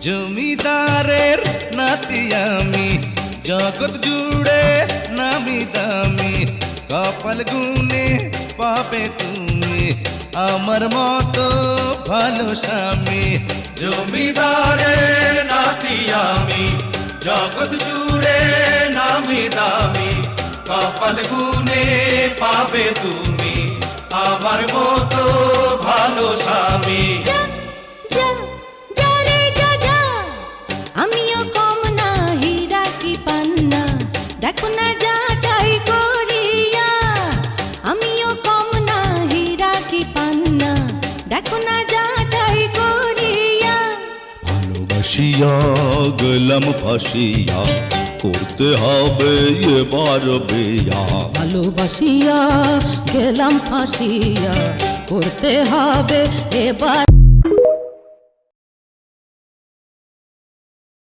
জমিদারের নাতি আমি, জগৎ জুড়ে নামি দামি, কপাল গুনে পাবে তুমি আমার মতো ভালো স্বামী। জমিদারের নাতি আমি, জগৎ জুড়ে নামি দামি, কপাল গুনে পাবে তুমি আমার মতো ভালো স্বামী। আমিও কম না হীরা কি পান্না, দেখো না যা চাই করিয়া। আমিও কম না হীরা কি পান্না, দেখো না যা চাই করিয়া। ভালোবাসিয়া গেলাম ফাঁসিয়া, করতে হবে এবার বিয়া। ভালোবাসিয়া গেলাম ফাঁসিয়া, করতে হবে এবার